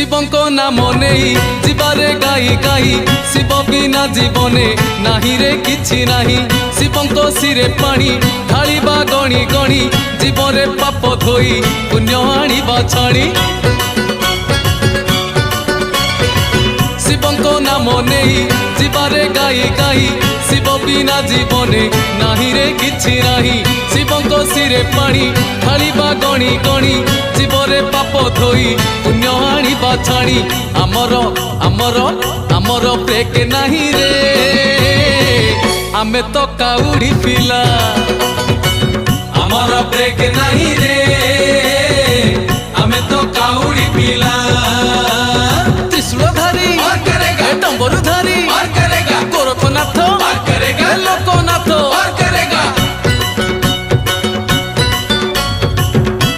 शिवंको नाम नहीं जीवारे गाई गाई शिव बिना जीवने नाही रे किछि नाही। शिवंको सिरे पानी ढालिबा गणी गणी जीवरे पाप धोई पुण्य आनिबा छाणी। शिवंको नाम नहीं जीवारे गाई गाई शिव बिना जीवने नाही रे किछि नाही। शिवंको सिरे पानी ढालिबा गणी गणी जीवरे पाप धोई पुण्य आनिबा छाणी। आमर आमर आमर ब्रेक नाही रे आमे तो काउडी पिला। आमर ब्रेक नाही रे